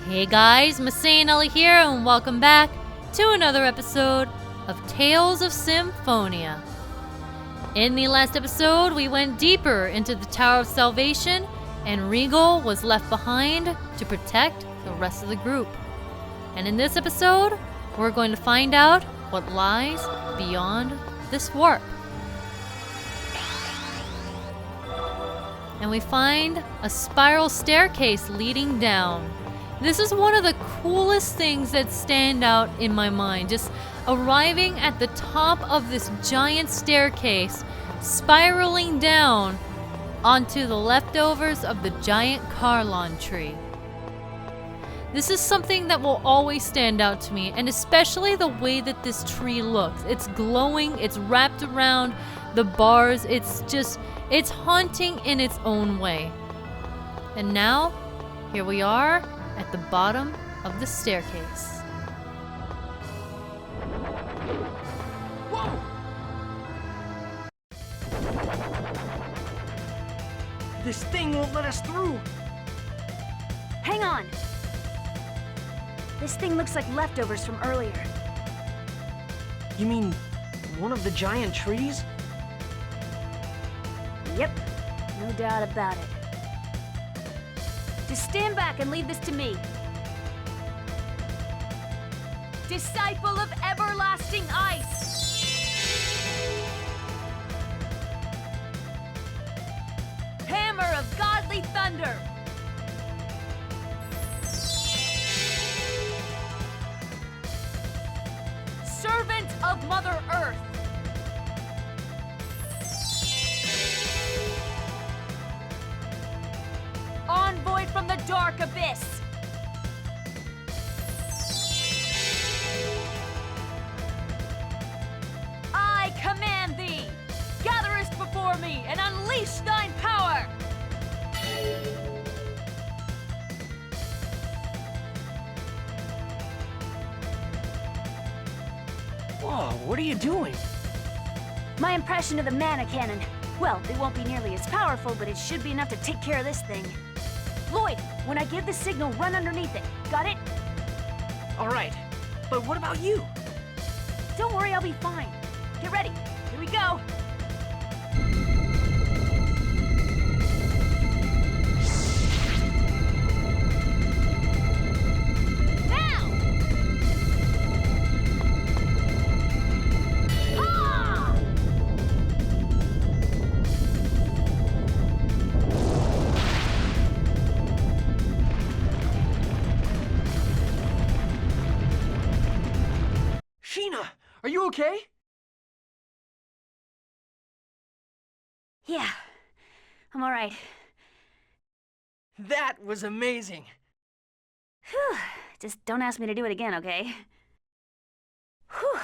Hey guys, MasaeAnela here, and welcome back to another episode of Tales of Symphonia. In the last episode, we went deeper into the Tower of Salvation, and Regal was left behind to protect the rest of the group. And in this episode, we're going to find out what lies beyond this warp. And we find a spiral staircase leading down. This is one of the coolest things that stand out in my mind. Just arriving at the top of this giant staircase, spiraling down onto the leftovers of the giant Carlon tree. This is something that will always stand out to me, and especially the way that this tree looks. It's glowing, it's wrapped around the bars, it's haunting in its own way. And now, here we are at the bottom of the staircase. Whoa! This thing won't let us through. Hang on! This thing looks like leftovers from earlier. You mean one of the giant trees? Yep, no doubt about it. Just stand back and leave this to me. Disciple of everlasting ice! Hammer of godly thunder! Servant of Mother Earth! Envoy from the dark abyss! I command thee! Gatherest before me and unleash thine power! Whoa, what are you doing? My impression of the mana cannon. Well, it won't be nearly as powerful, but it should be enough to take care of this thing. Lloyd, when I give the signal, run underneath it. Got it? All right, but what about you? Don't worry, I'll be fine. Get ready. Here we go. Now! Ha! Sheena, are you okay? Yeah, I'm all right. That was amazing. Whew. Just don't ask me to do it again, okay? Whew.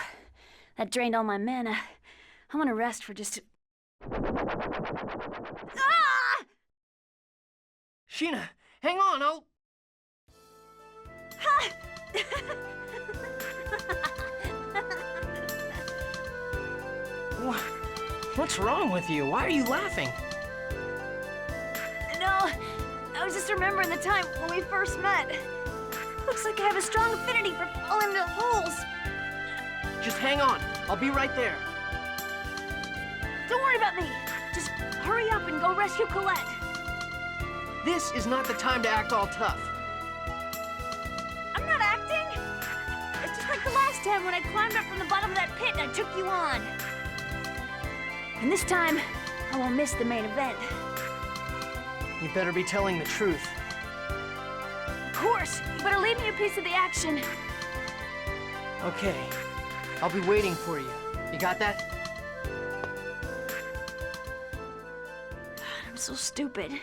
That drained all my mana. I'm gonna rest for just... Ah! Sheena, hang on, I'll... Ha! What's wrong with you? Why are you laughing? No, I was just remembering the time when we first met. Looks like I have a strong affinity for falling into holes. Just hang on. I'll be right there. Don't worry about me. Just hurry up and go rescue Colette. This is not the time to act all tough. I'm not acting. It's just like the last time when I climbed up from the bottom of that pit and I took you on. And this time, I won't miss the main event. You better be telling the truth. Of course, you better leave me a piece of the action. Okay, I'll be waiting for you. You got that? I'm so stupid.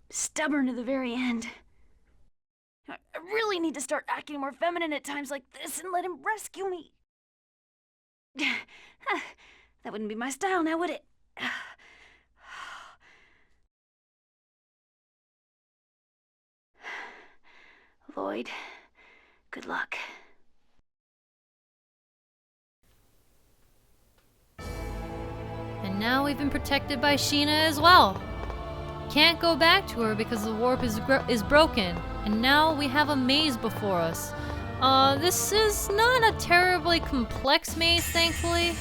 Stubborn to the very end. I really need to start acting more feminine at times like this and let him rescue me. That wouldn't be my style now, would it? Lloyd, good luck. And now we've been protected by Sheena as well. can't go back to her because the warp is broken. And now we have a maze before us. This is not a terribly complex maze, thankfully.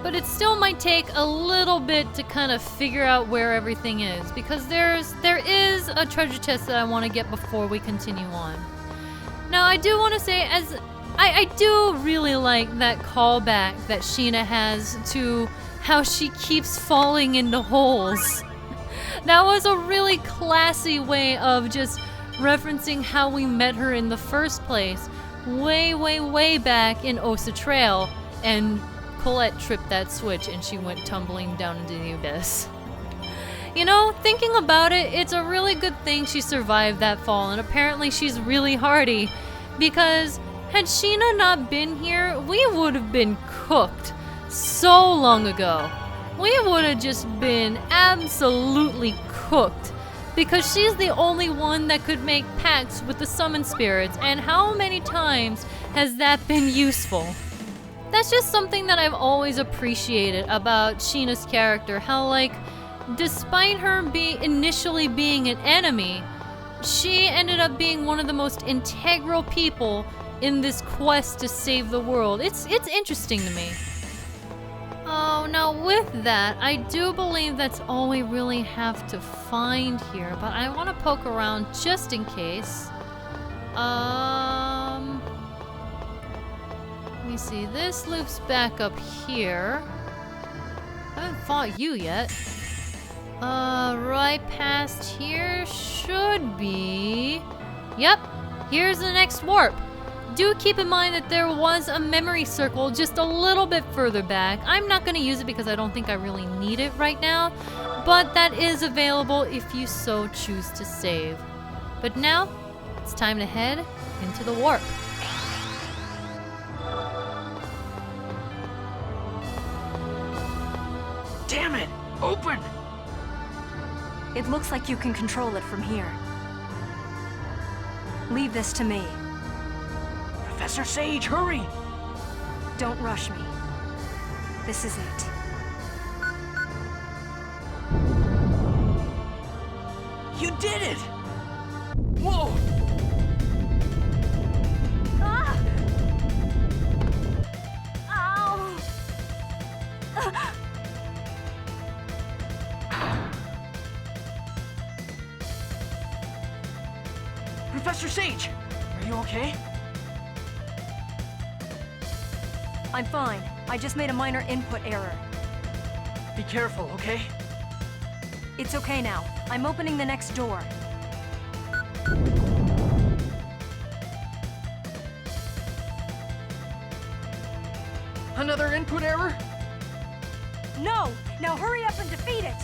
But it still might take a little bit to kind of figure out where everything is, because there is a treasure chest that I want to get before we continue on. Now, I do want to say, I do really like that callback that Sheena has to how she keeps falling into holes. That was a really classy way of just referencing how we met her in the first place, way, way, way back in Osa Trail, and Colette tripped that switch and she went tumbling down into the abyss. You know, thinking about it, it's a really good thing she survived that fall, and apparently she's really hardy, because had Sheena not been here, we would have been cooked so long ago. We would have just been absolutely cooked, because she's the only one that could make pacts with the summon spirits, and how many times has that been useful? That's just something that I've always appreciated about Sheena's character, how like, despite her initially being an enemy, she ended up being one of the most integral people in this quest to save the world. It's interesting to me. Oh, now with that, I do believe that's all we really have to find here, but I want to poke around just in case. Let me see, this loops back up here. I haven't fought you yet. Right past here should be... Yep, here's the next warp. Do keep in mind that there was a memory circle just a little bit further back. I'm not going to use it because I don't think I really need it right now, but that is available if you so choose to save. But now, it's time to head into the warp. Damn it! Open! It looks like you can control it from here. Leave this to me. Professor Sage, hurry! Don't rush me. This is it. You did it! Whoa! Ah! Ow! Professor Sage, are you okay? I'm fine. I just made a minor input error. Be careful, okay? It's okay now. I'm opening the next door. Another input error? No! Now hurry up and defeat it!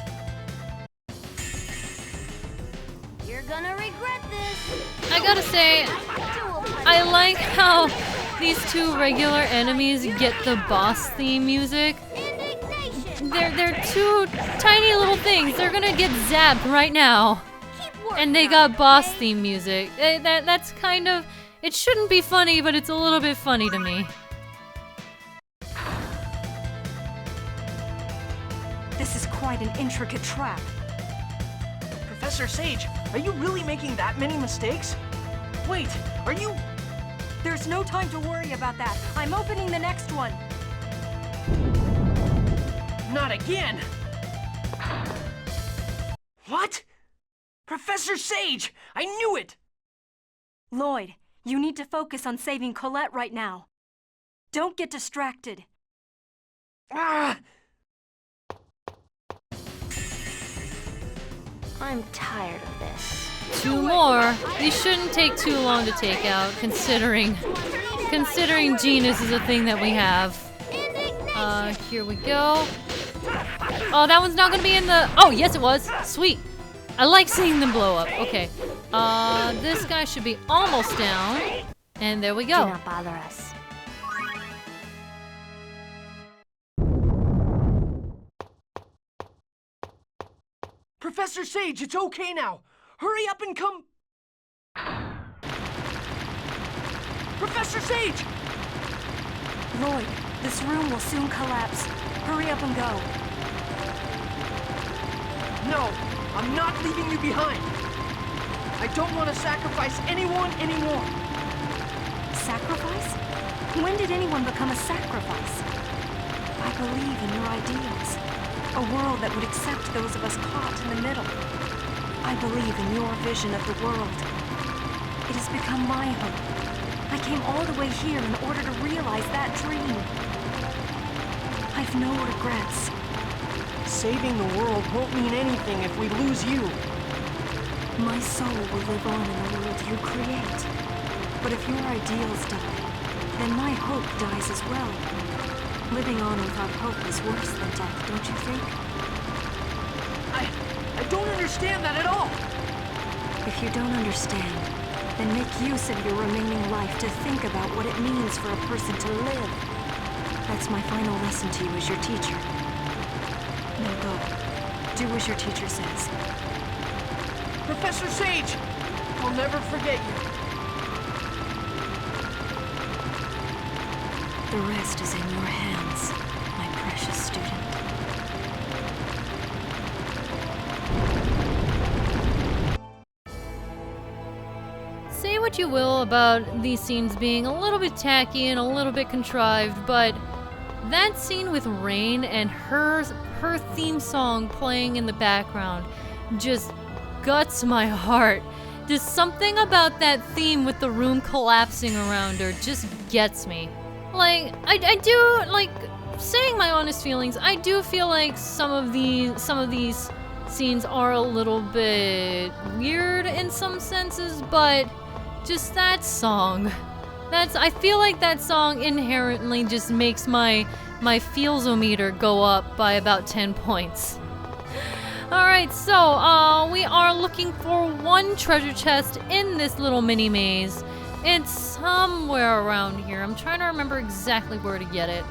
You're gonna regret this. I gotta say, I like how these two regular enemies get the boss theme music. They're two tiny little things. They're gonna get zapped right now. And they got boss theme music. That's kind of... It shouldn't be funny, but it's a little bit funny to me. This is quite an intricate trap. Professor Sage, are you really making that many mistakes? Wait, are you... There's no time to worry about that. I'm opening the next one. Not again! What? Professor Sage! I knew it! Lloyd, you need to focus on saving Colette right now. Don't get distracted. Ah! I'm tired of this. Two more. These shouldn't take too long to take out, considering Genis is a thing that we have. Here we go. Oh, that one's not gonna be in the... Oh, yes it was. Sweet. I like seeing them blow up. Okay. This guy should be almost down. And there we Do go. not bother us. Professor Sage, it's okay now! Hurry up and come... Professor Sage! Lloyd, this room will soon collapse. Hurry up and go. No, I'm not leaving you behind. I don't want to sacrifice anyone anymore. Sacrifice? When did anyone become a sacrifice? I believe in your ideals. A world that would accept those of us caught in the middle. I believe in your vision of the world. It has become my hope. I came all the way here in order to realize that dream. I've no regrets. Saving the world won't mean anything if we lose you. My soul will live on in the world you create. But if your ideals die, then my hope dies as well. Living on without hope is worse than death, don't you think? I don't understand that at all. If you don't understand, then make use of your remaining life to think about what it means for a person to live. That's my final lesson to you as your teacher. Now go. Do as your teacher says. Professor Sage! I'll never forget you. The rest is in your hands, my precious student. Say what you will about these scenes being a little bit tacky and a little bit contrived, but that scene with Raine and her theme song playing in the background just guts my heart. There's something about that theme with the room collapsing around her just gets me. Like, I do, like, saying my honest feelings, I do feel like some of these scenes are a little bit weird in some senses, but just that song. I feel like that song inherently just makes my feels-o-meter go up by about 10 points. Alright, so, we are looking for one treasure chest in this little mini maze. It's somewhere around here. I'm trying to remember exactly where to get it.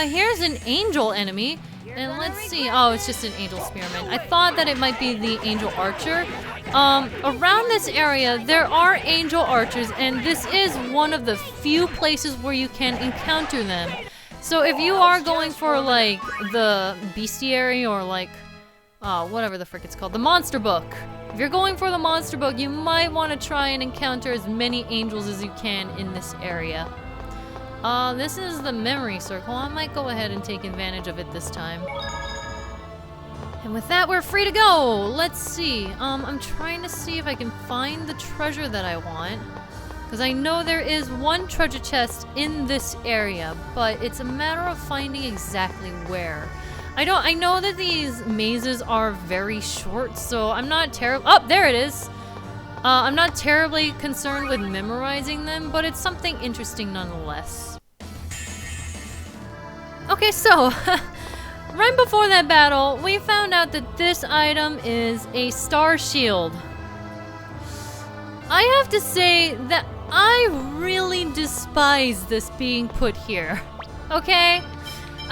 Here's an angel enemy. And let's see. Oh, it's just an angel spearman. I thought that it might be the angel archer. Around this area, there are angel archers, and this is one of the few places where you can encounter them. So if you are going for, like, the bestiary or, like, whatever the frick it's called, the monster book. If you're going for the monster book, you might want to try and encounter as many angels as you can in this area. This is the memory circle. I might go ahead and take advantage of it this time. And with that, we're free to go. Let's see. I'm trying to see if I can find the treasure that I want. Because I know there is one treasure chest in this area, but it's a matter of finding exactly where. I know that these mazes are very short, so I'm not terribly... Oh, there it is! I'm not terribly concerned with memorizing them, but it's something interesting nonetheless. Okay, so, right before that battle, we found out that this item is a star shield. I have to say that I really despise this being put here, okay?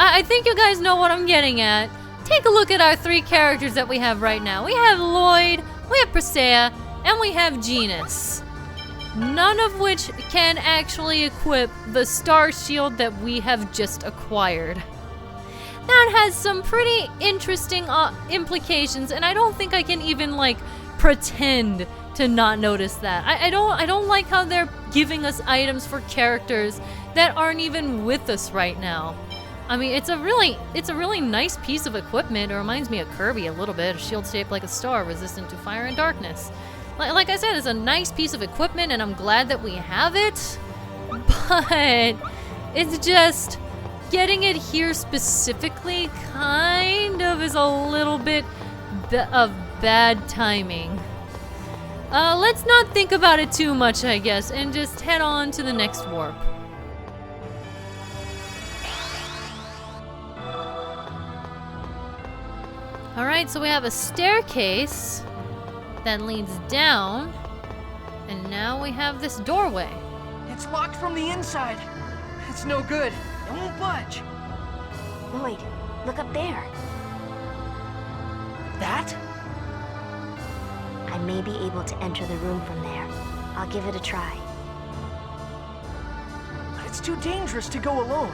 I think you guys know what I'm getting at. Take a look at our three characters that we have right now. We have Lloyd, we have Masea, and we have Genis. None of which can actually equip the star shield that we have just acquired. That has some pretty interesting implications, and I don't think I can even, like, pretend to not notice that. I don't like how they're giving us items for characters that aren't even with us right now. I mean, it's a really nice piece of equipment. It reminds me of Kirby a little bit. A shield shaped like a star, resistant to fire and darkness. Like I said, it's a nice piece of equipment, and I'm glad that we have it. But it's just getting it here specifically kind of is a little bit of bad timing. Let's not think about it too much, I guess, and just head on to the next warp. Alright, so we have a staircase that leads down, and now we have this doorway. It's locked from the inside. It's no good. It won't budge. Lloyd, look up there. That? I may be able to enter the room from there. I'll give it a try. But it's too dangerous to go alone.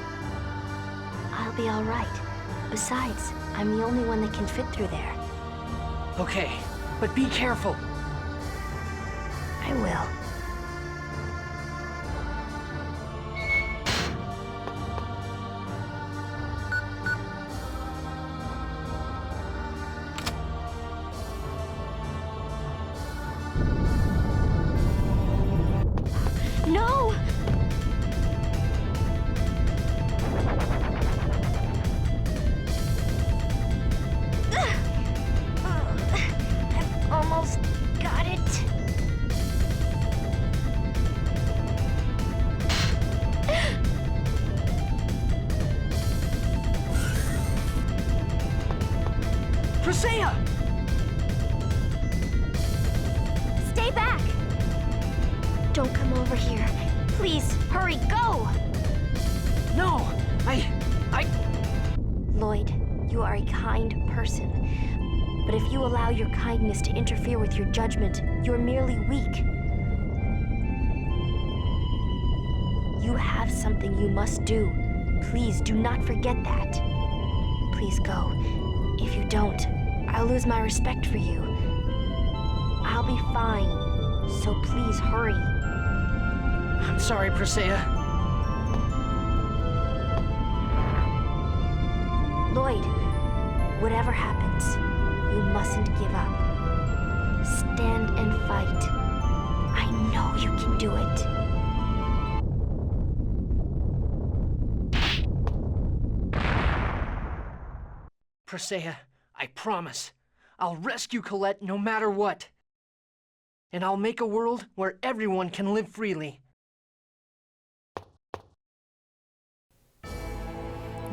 I'll be all right. Besides, I'm the only one that can fit through there. Okay, but be careful. I will. No! I've almost got it. Presea! Stay back! Don't come over here. Please, hurry, go! No! Lloyd, you are a kind person. But if you allow your kindness to interfere with your judgment, you're merely weak. You have something you must do. Please do not forget that. Please go. If you don't, I'll lose my respect for you. I'll be fine, so please hurry. I'm sorry, Presea. Lloyd, whatever happens, you mustn't give up. Stand and fight. I know you can do it. Presea, I promise. I'll rescue Colette no matter what. And I'll make a world where everyone can live freely.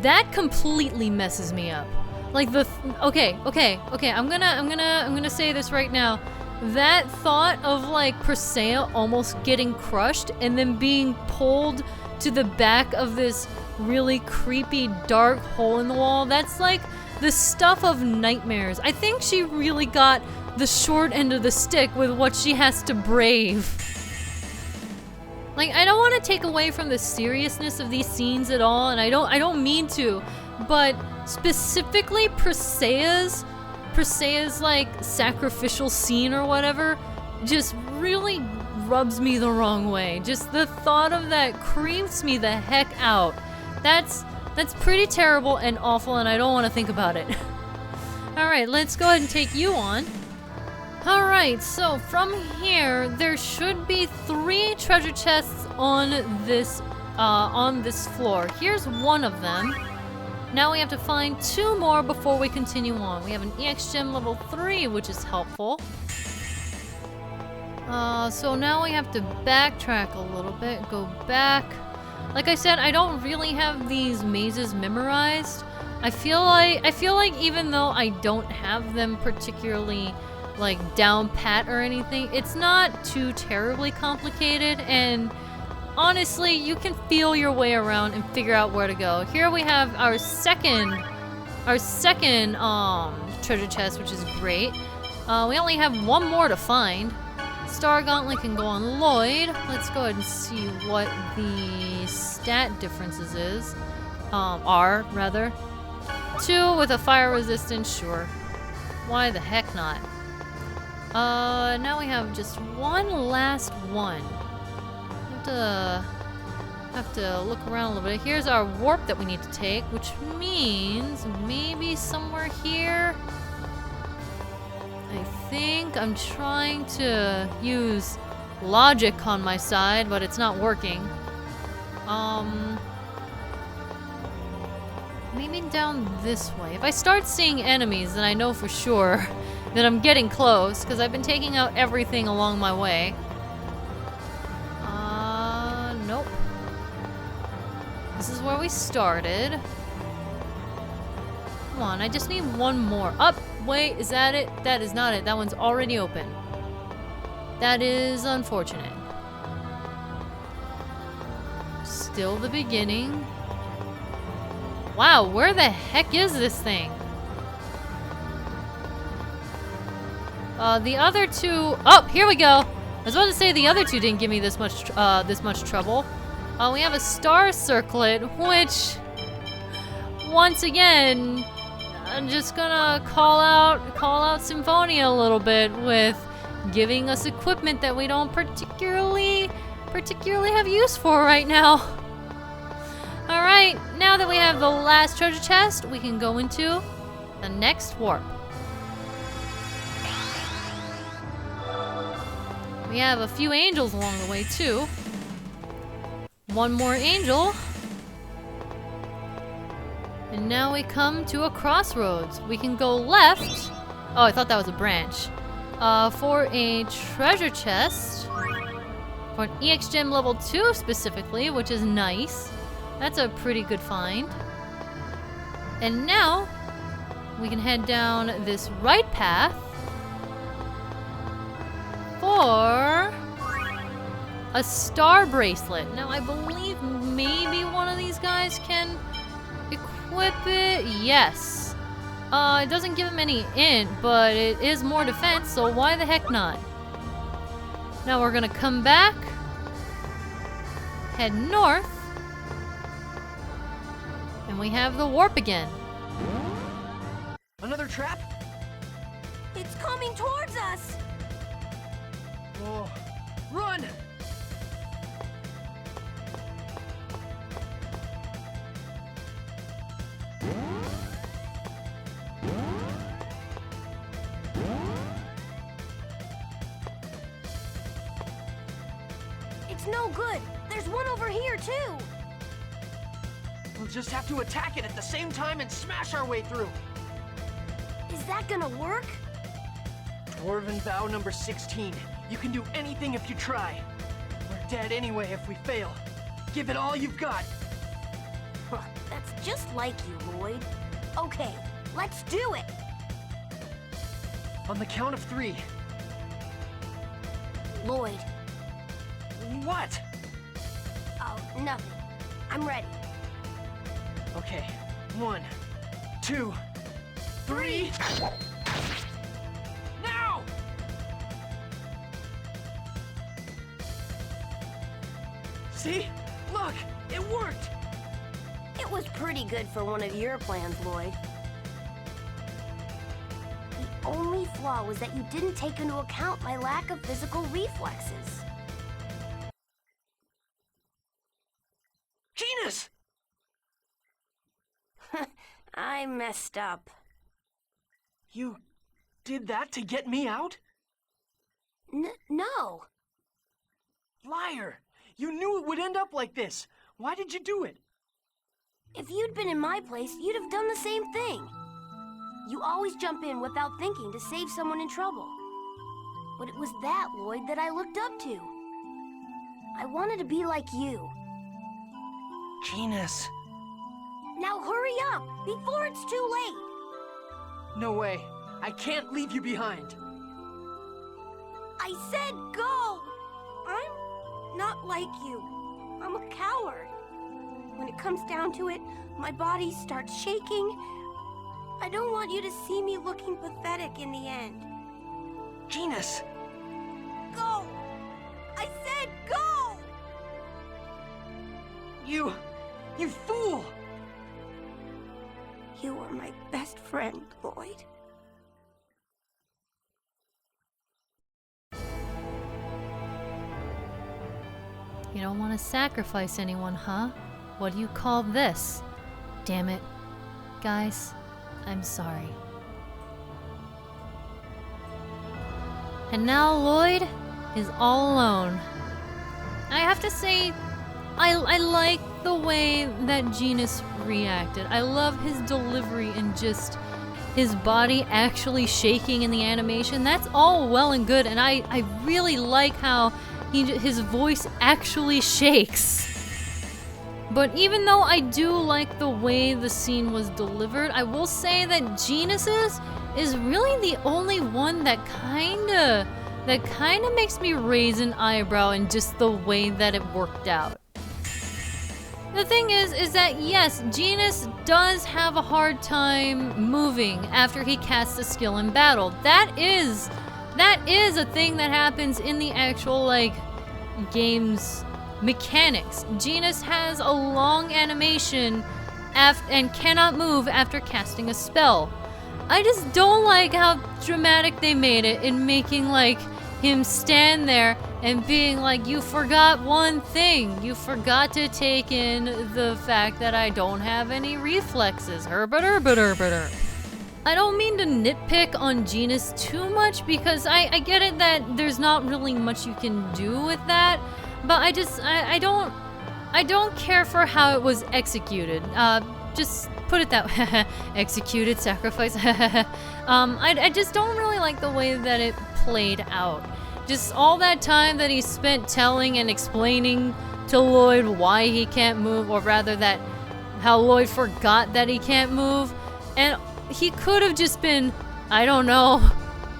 That completely messes me up. Like okay. I'm gonna say this right now. That thought of like Presea almost getting crushed and then being pulled to the back of this really creepy dark hole in the wall, that's like the stuff of nightmares. I think she really got the short end of the stick with what she has to brave. Like, I don't want to take away from the seriousness of these scenes at all, and I don't mean to, but specifically Presea's like sacrificial scene or whatever just really rubs me the wrong way. Just the thought of that creeps me the heck out. That's pretty terrible and awful, and I don't want to think about it. Alright, let's go ahead and take you on. Alright, so from here, there should be 3 treasure chests on this floor. Here's one of them. Now we have to find 2 more before we continue on. We have an EX gem level 3, which is helpful. So now we have to backtrack a little bit, go back. Like I said, I don't really have these mazes memorized. I feel like even though I don't have them particularly like down pat or anything, it's not too terribly complicated, and honestly you can feel your way around and figure out where to go. Here we have our second treasure chest, which is great. We only have 1 more to find. Star Gauntlet can go on Lloyd. Let's go ahead and see what the stat differences are rather. 2 with a fire resistance, sure. Why the heck not? Now we have just one last one. Have to look around a little bit. Here's our warp that we need to take, which means maybe somewhere here. I think I'm trying to use logic on my side, but it's not working. Maybe down this way. If I start seeing enemies, then I know for sure that I'm getting close, because I've been taking out everything along my way. Nope. This is where we started. Come on, I just need 1 more. Up! Wait, is that it? That is not it. That one's already open. That is unfortunate. Still the beginning. Wow, where the heck is this thing? The other 2... Oh, here we go! I was about to say the other 2 didn't give me this much trouble. We have a star circlet, which... Once again... I'm just gonna call out Symphonia a little bit with giving us equipment that we don't particularly have use for right now. Alright, now that we have the last treasure chest, we can go into the next warp. We have a few angels along the way too. One more angel. And now we come to a crossroads. We can go left. Oh, I thought that was a branch. For a treasure chest. For an EX gem level 2 specifically, which is nice. That's a pretty good find. And now we can head down this right path for a star bracelet. Now I believe maybe one of these guys can equip it. Yes. It doesn't give him any int, but it is more defense, so why the heck not? Now we're gonna come back, head north, and we have the warp again. Another trap? It's coming towards us! Whoa. Run! It's no good. There's one over here, too. We'll just have to attack it at the same time and smash our way through. Is that gonna work? Dwarven vow number 16. You can do anything if you try. We're dead anyway if we fail. Give it all you've got. That's just like you, Lloyd. Okay, let's do it. On the count of 3. Lloyd. What? Oh, nothing. I'm ready. Okay. 1, 2, 3. Now! See? Look! It worked! It was pretty good for one of your plans, Lloyd. The only flaw was that you didn't take into account my lack of physical reflexes. Genis! I messed up. You did that to get me out? No. Liar! You knew it would end up like this. Why did you do it? If you'd been in my place, you'd have done the same thing. You always jump in without thinking to save someone in trouble. But it was that, Lloyd, that I looked up to. I wanted to be like you. Genis. Now hurry up, before it's too late. No way. I can't leave you behind. I said go! I'm not like you. I'm a coward. When it comes down to it, my body starts shaking. I don't want you to see me looking pathetic in the end. Genis! Go! I said go! You fool! You were my best friend, Lloyd. You don't want to sacrifice anyone, huh? What do you call this? Damn it. Guys, I'm sorry. And now Lloyd is all alone. I have to say, I like the way that Genis reacted. I love his delivery and just his body actually shaking in the animation. That's all well and good, and I really like how his voice actually shakes. But even though I do like the way the scene was delivered, I will say that Genis's is really the only one that kinda makes me raise an eyebrow in just the way that it worked out. The thing is that yes, Genis does have a hard time moving after he casts a skill in battle. That is a thing that happens in the actual game's mechanics. Genis has a long animation and cannot move after casting a spell. I just don't like how dramatic they made it in making like him stand there and being like, you forgot one thing. You forgot to take in the fact that I don't have any reflexes. Herbert. I don't mean to nitpick on Genis too much because I get it that there's not really much you can do with that, but I don't care for how it was executed. Just put it that way. Executed, sacrifice. I just don't really like the way that it played out. Just all that time that he spent telling and explaining to Lloyd why he can't move, or rather that how Lloyd forgot that he can't move, and he could have just been, I don't know,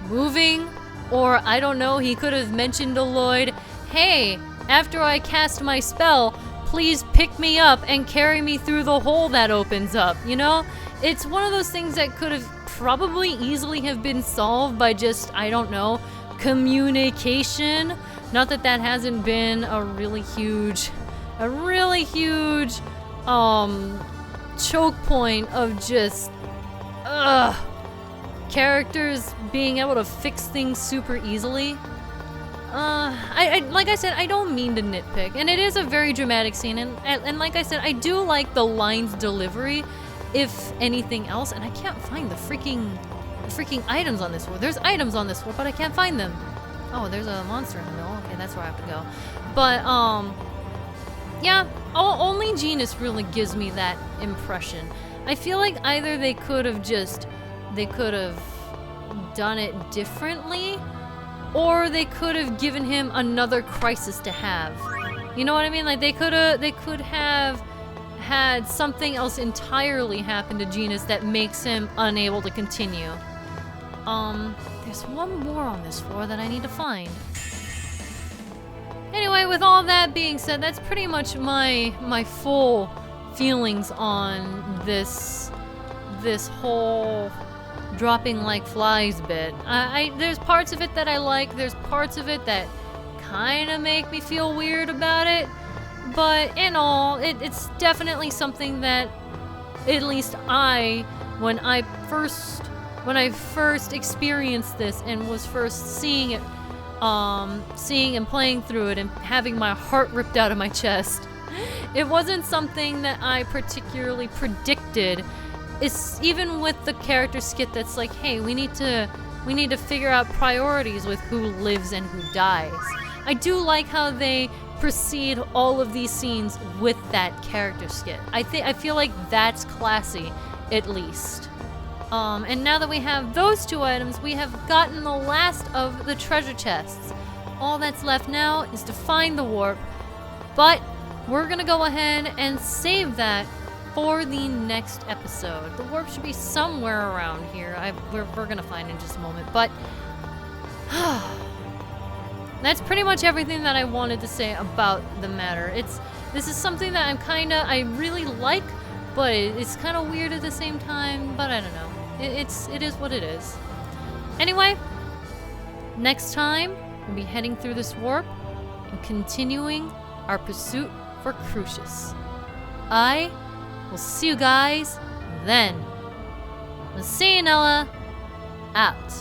moving, or I don't know, he could have mentioned to Lloyd, hey, after I cast my spell, please pick me up and carry me through the hole that opens up, you know? It's one of those things that could have probably easily have been solved by just, I don't know, communication. Not that that hasn't been a really huge choke point of just, characters being able to fix things super easily. Like I said, I don't mean to nitpick, and it is a very dramatic scene, and like I said, I do like the line's delivery, if anything else, and I can't find the freaking items on this floor. There's items on this floor, but I can't find them. Oh, there's a monster in the middle. Okay, that's where I have to go. But, yeah, only Genis really gives me that impression. I feel like either they could have done it differently, or they could have given him another crisis to have. You know what I mean? Like they could have had something else entirely happen to Genis that makes him unable to continue. There's one more on this floor that I need to find. Anyway, with all that being said, that's pretty much my full feelings on this whole dropping like flies bit. There's parts of it that I like, there's parts of it that kind of make me feel weird about it, but in all, it's definitely something that at least when I first experienced this and was first seeing it, seeing and playing through it and having my heart ripped out of my chest, it wasn't something that I particularly predicted. It's even with the character skit that's like, hey, we need to figure out priorities with who lives and who dies. I do like how they precede all of these scenes with that character skit. I feel like that's classy, at least. And now that we have those two items, we have gotten the last of the treasure chests. All that's left now is to find the warp, but we're gonna go ahead and save that for the next episode. The warp should be somewhere around here. We're gonna find in just a moment, but that's pretty much everything that I wanted to say about the matter. This is something that I really like, but it's kind of weird at the same time, but I don't know. It is what it is. Anyway, next time we'll be heading through this warp and continuing our pursuit for Crucius. I will see you guys then. MasaeAnela out.